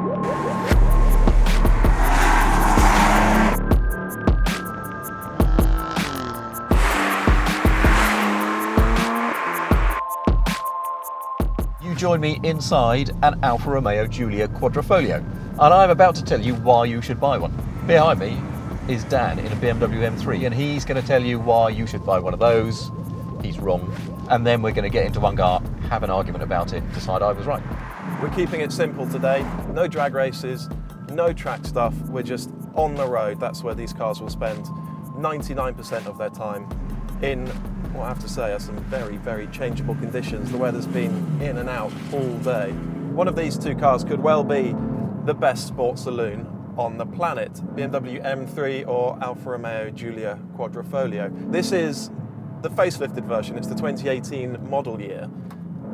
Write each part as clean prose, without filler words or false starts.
You join me inside an Alfa Romeo Giulia Quadrifoglio, and I'm about to tell you why you should buy one. Behind me is Dan in a BMW M3, and he's going to tell you why you should buy one of those. He's wrong. And then we're going to get into one car, have an argument about it, decide I was right. We're keeping it simple today. No drag races, no track stuff. We're just on the road. That's where these cars will spend 99% of their time in what I have to say are some very, very changeable conditions. The weather's been in and out all day. One of these two cars could well be the best sports saloon on the planet, BMW M3 or Alfa Romeo Giulia Quadrifoglio. This is the facelifted version, it's the 2018 model year,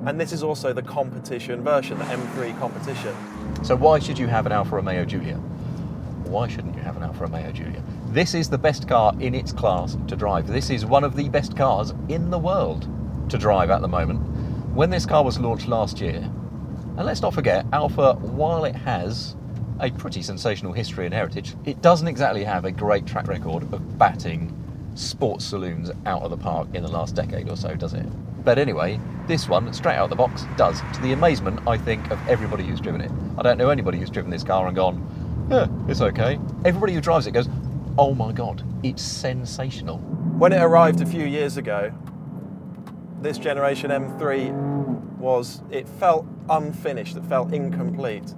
and this is also the competition version, the M3 Competition. So why should you have an Alfa Romeo Giulia? Why shouldn't you have an Alfa Romeo Giulia? This is the best car in its class to drive. This is one of the best cars in the world to drive at the moment. When this car was launched last year, and let's not forget, Alfa, while it has a pretty sensational history and heritage, it doesn't exactly have a great track record of batting sports saloons out of the park in the last decade or so, does it? But anyway, this one, straight out of the box, does, to the amazement, I think, of everybody who's driven it. I don't know anybody who's driven this car and gone, yeah, it's okay. Everybody who drives it goes, oh my God, it's sensational. When it arrived a few years ago, this generation M3 it felt unfinished, it felt incomplete.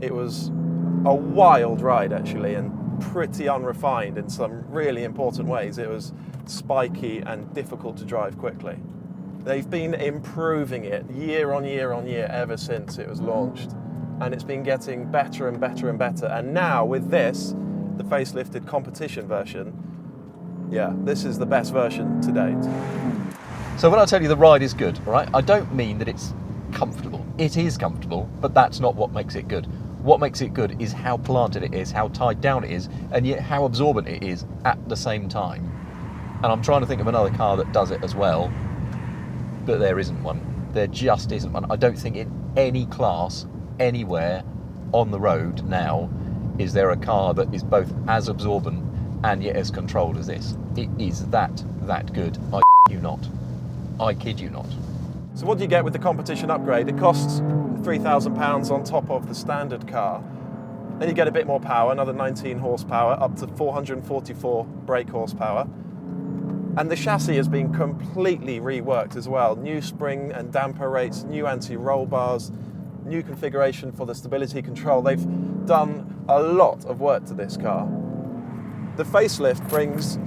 It was a wild ride actually, and pretty unrefined in some really important ways. It was spiky and difficult to drive quickly. They've been improving it year on year on year ever since it was launched, and it's been getting better and better and better. And now with this, the facelifted competition version, yeah, this is the best version to date. So when I tell you the ride is good, all right, I don't mean that it's comfortable. It is comfortable, but that's not what makes it good. What makes it good is how planted it is, how tied down it is, and yet how absorbent it is at the same time. And I'm trying to think of another car that does it as well, but there isn't one. There just isn't one. I don't think in any class, anywhere on the road now, is there a car that is both as absorbent and yet as controlled as this. It is that good. I you not. I kid you not. So what do you get with the competition upgrade? It costs £3,000 on top of the standard car. Then you get a bit more power, another 19 horsepower, up to 444 brake horsepower. And the chassis has been completely reworked as well. New spring and damper rates, new anti-roll bars, new configuration for the stability control. They've done a lot of work to this car. The facelift brings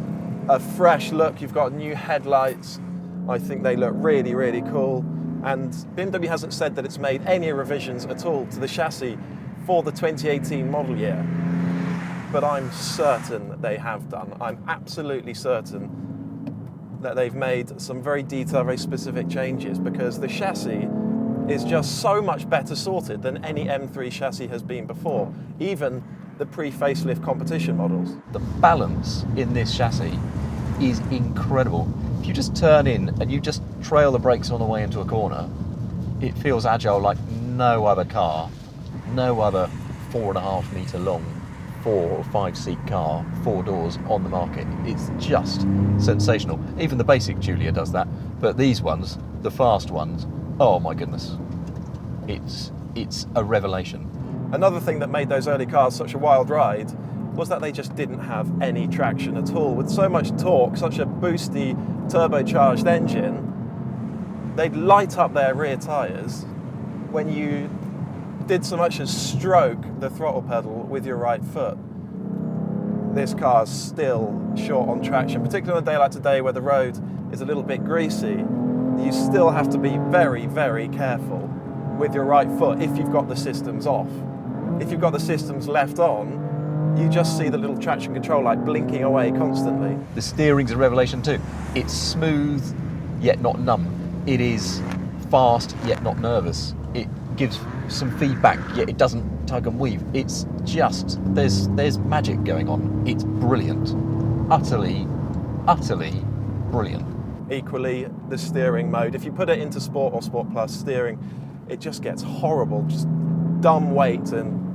a fresh look. You've got new headlights. I think they look really, really cool. And BMW hasn't said that it's made any revisions at all to the chassis for the 2018 model year. But I'm certain that they have done. I'm absolutely certain that they've made some very detailed, very specific changes, because the chassis is just so much better sorted than any M3 chassis has been before, even the pre-facelift competition models. The balance in this chassis is incredible. If you just turn in and you just trail the brakes on the way into a corner, it feels agile like no other car, no other 4.5 metre long 4 or 5 seat car, 4 doors on the market. It's just sensational. Even the basic Giulia does that, but these ones, the fast ones, oh my goodness, it's a revelation. Another thing that made those early cars such a wild ride was that they just didn't have any traction at all. With so much torque, such a boosty, turbocharged engine, they'd light up their rear tyres when you did so much as stroke the throttle pedal with your right foot. This car's still short on traction, particularly on a day like today where the road is a little bit greasy. You still have to be very, very careful with your right foot if you've got the systems off. If you've got the systems left on, you just see the little traction control light blinking away constantly. The steering's a revelation too. It's smooth, yet not numb. It is fast, yet not nervous. It gives some feedback, yet it doesn't tug and weave. It's just, there's magic going on. It's brilliant. Utterly, utterly brilliant. Equally, the steering mode, if you put it into Sport or Sport Plus steering, it just gets horrible, just dumb weight and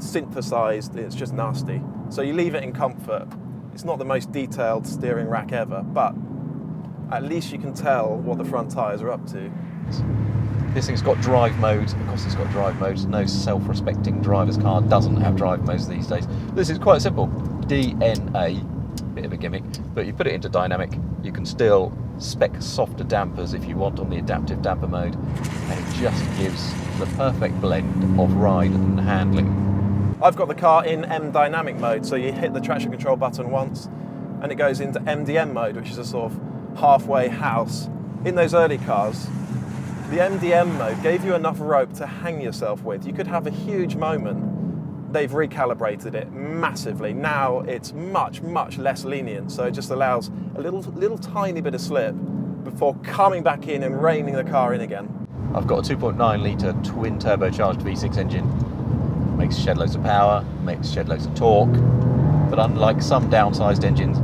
synthesized, it's just nasty. So you leave it in comfort. It's not the most detailed steering rack ever, but at least you can tell what the front tyres are up to. This thing's got drive modes. Of course it's got drive modes. No self-respecting driver's car doesn't have drive modes these days. This is quite simple. DNA, bit of a gimmick, but you put it into dynamic, you can still spec softer dampers if you want on the adaptive damper mode, and it just gives the perfect blend of ride and handling. I've got the car in M dynamic mode, so you hit the traction control button once and it goes into MDM mode, which is a sort of halfway house. In those early cars, the MDM mode gave you enough rope to hang yourself with. You could have a huge moment. They've recalibrated it massively. Now it's much, much less lenient, so it just allows a little tiny bit of slip before coming back in and reining the car in again. I've got a 2.9 litre twin turbocharged V6 engine. Makes shed loads of power, makes shed loads of torque, but unlike some downsized engines,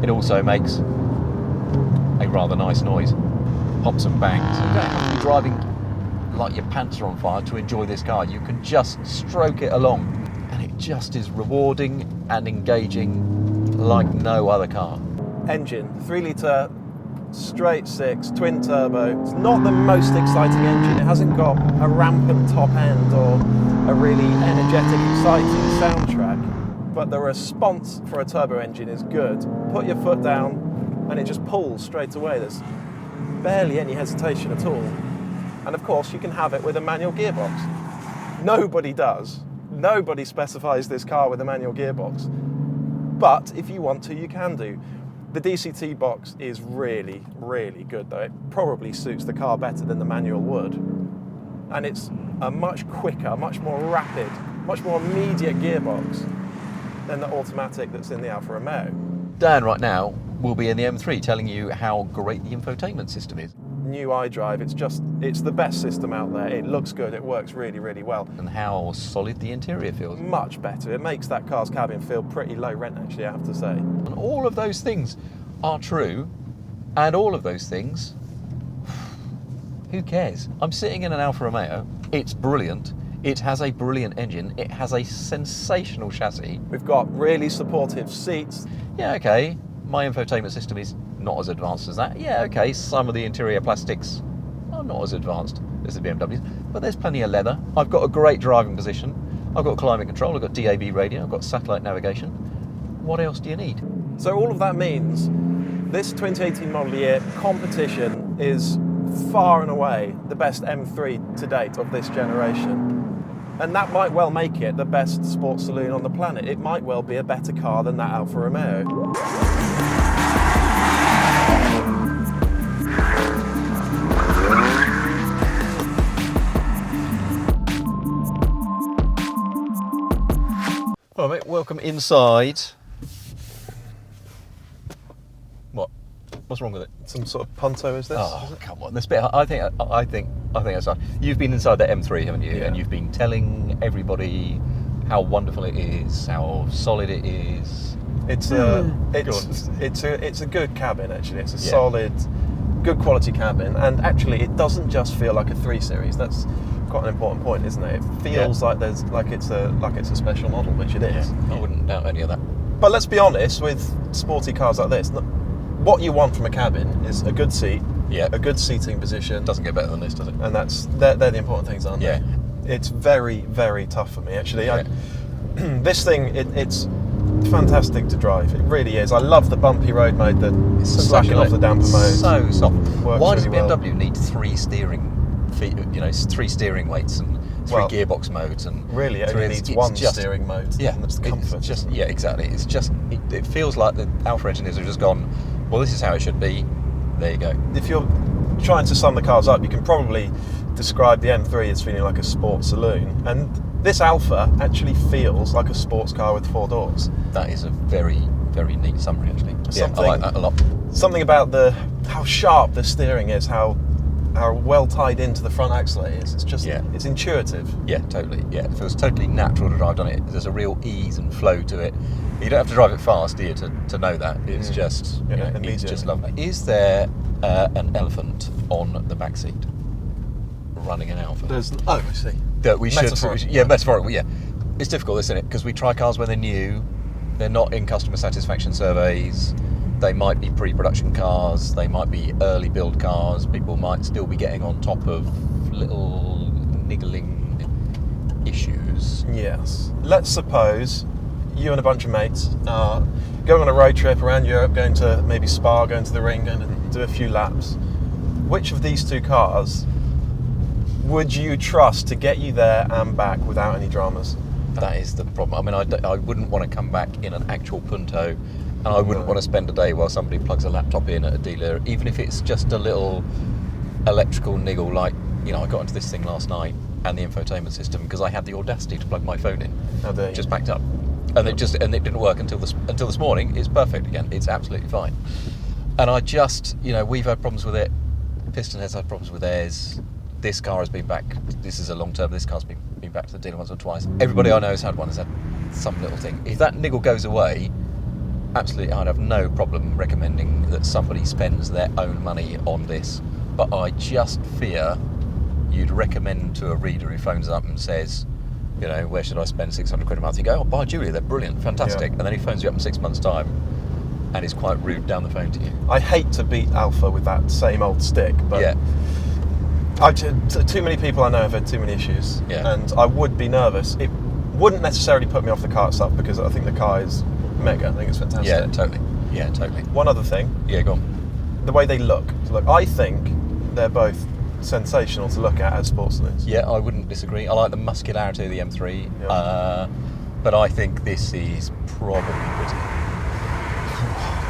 it also makes a rather nice noise. Pops and bangs. You don't have to be driving like your pants are on fire to enjoy this car. You can just stroke it along, and it just is rewarding and engaging like no other car. Engine, 3 litre, straight 6, twin turbo. It's not the most exciting engine. It hasn't got a rampant top end or a really energetic, exciting soundtrack, but the response for a turbo engine is good. Put your foot down and it just pulls straight away. There's barely any hesitation at all. And of course you can have it with a manual gearbox. Nobody does. Nobody specifies this car with a manual gearbox. But if you want to, you can do. The DCT box is really, really good though. It probably suits the car better than the manual would. And it's a much quicker, much more rapid, much more immediate gearbox than the automatic that's in the Alfa Romeo. Dan right now will be in the M3 telling you how great the infotainment system is. New iDrive, it's the best system out there. It looks good, it works really, really well. And how solid the interior feels. Much better. It makes that car's cabin feel pretty low rent, actually, I have to say. And all of those things are true, and all of those things, who cares? I'm sitting in an Alfa Romeo, it's brilliant, it has a brilliant engine, it has a sensational chassis. We've got really supportive seats. Yeah, okay, my infotainment system is not as advanced as that. Yeah, okay, some of the interior plastics are not as advanced as the BMWs, but there's plenty of leather. I've got a great driving position. I've got climate control, I've got DAB radio, I've got satellite navigation. What else do you need? So all of that means this 2018 model year competition is far and away the best M3 to date of this generation. And that might well make it the best sports saloon on the planet. It might well be a better car than that Alfa Romeo. All right, mate, welcome inside. What? What's wrong with it? Some sort of Punto is this? Oh, come on. This bit, I think that's right. You've been inside the M3, haven't you? Yeah. And you've been telling everybody how wonderful it is, how solid it is. It's a good cabin, actually. It's a solid, good quality cabin, and actually it doesn't just feel like a 3 Series. That's quite an important point, isn't it? It feels like it's a special model, which it is. I wouldn't doubt any of that. But let's be honest, with sporty cars like this, what you want from a cabin is a good seat, a good seating position. Doesn't get better than this, does it? And they're the important things, aren't they? It's very, very tough for me, actually. This thing, it's fantastic to drive. It really is. I love the bumpy road mode, the slashing off the damper mode. So soft. Why does really BMW need 3 steering weights and 3 gearbox modes? And really, it only needs one steering mode. Yeah, and that's comfort. Exactly. It's just it feels like the Alfa engineers have just gone, well, this is how it should be. There you go. If you're trying to sum the cars up, you can probably describe the M3 as feeling like a sports saloon, and this Alfa actually feels like a sports car with 4 doors. That is a very, very neat summary, actually. I like that a lot. Something about how sharp the steering is, how well tied into the front axle it is. It's just, it's intuitive. Yeah, totally. Yeah, it feels totally natural to drive on it. There's a real ease and flow to it. You don't have to drive it fast, do you, to know that? It's just, it's just lovely. Is there an elephant on the back seat running an Alfa? I see. That we should, metaphorically, It's difficult, isn't it? Because we try cars when they're new, they're not in customer satisfaction surveys, they might be pre-production cars, they might be early build cars, people might still be getting on top of little niggling issues. Yes. Let's suppose you and a bunch of mates are going on a road trip around Europe, going to maybe Spa, going to the ring, going to do a few laps. Which of these two cars would you trust to get you there and back without any dramas? That is the problem. I mean, I wouldn't want to come back in an actual Punto, and I wouldn't want to spend a day while somebody plugs a laptop in at a dealer, even if it's just a little electrical niggle, like, you know, I got into this thing last night and the infotainment system because I had the audacity to plug my phone in. How dare you? Just backed up. And it didn't work until this morning. It's perfect again. It's absolutely fine. And I just, you know, we've had problems with it. Pistonhead's had problems with theirs. This car has been back. This is a long term. This car's been back to the dealer once or twice. Everybody I know has had some little thing. If that niggle goes away, absolutely, I'd have no problem recommending that somebody spends their own money on this. But I just fear you'd recommend to a reader who phones up and says, you know, where should I spend 600 quid a month? You go, oh, buy Giulia, they're brilliant, fantastic. Yeah. And then he phones you up in 6 months' time and is quite rude down the phone to you. I hate to beat Alfa with that same old stick, but Yeah. Too many people I know have had too many issues, Yeah. and I would be nervous. It wouldn't necessarily put me off the car itself because I think the car is mega. I think it's fantastic. Yeah, totally. Yeah, totally. One other thing, Yeah, go on. the way they look. I think they're both sensational to look at as sports saloons. Yeah, I wouldn't disagree. I like the muscularity of the M3, Yeah. but I think this is probably pretty.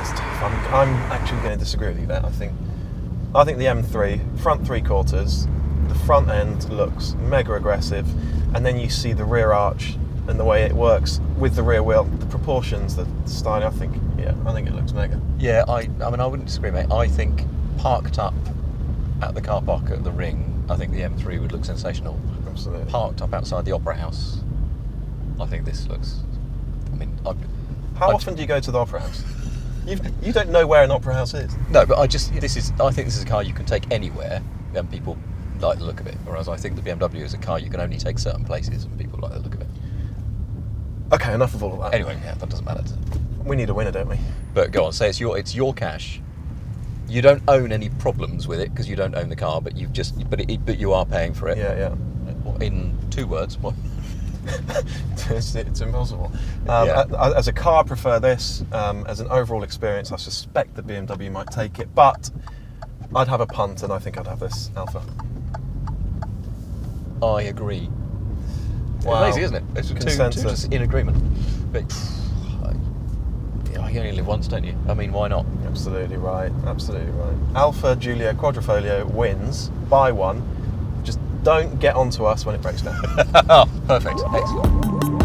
It's tough. I'm actually going to disagree with you there. I think the M3 front 3/4, the front end looks mega aggressive, and then you see the rear arch and the way it works with the rear wheel, the proportions, the styling. I think it looks mega. Yeah, I mean, I wouldn't disagree, mate. I think parked up at the car park at the ring, I think the M3 would look sensational. Absolutely. Parked up outside the Opera House, I think this looks. I mean, How often do you go to the Opera House? You don't know where an Opera House is. No, but I think this is a car you can take anywhere, and people like the look of it. Whereas I think the BMW is a car you can only take certain places, and people like the look of it. Okay, enough of all of that. Anyway, yeah, that doesn't matter. We need a winner, don't we? But go on, say it's your cash. You don't own any problems with it because you don't own the car, but but you are paying for it. Yeah. In 2 words, what? It's impossible. Yeah. As a car, I prefer this. As an overall experience, I suspect the BMW might take it, but I'd have a punt, and I think I'd have this Alfa. I agree. Wow. Amazing, isn't it? It's Consensus. two just in agreement. But you only live once, don't you? I mean, why not? Absolutely right. Absolutely right. Alfa Giulia Quadrifoglio wins. Buy one. Just don't get onto us when it breaks down. Oh, perfect. Excellent.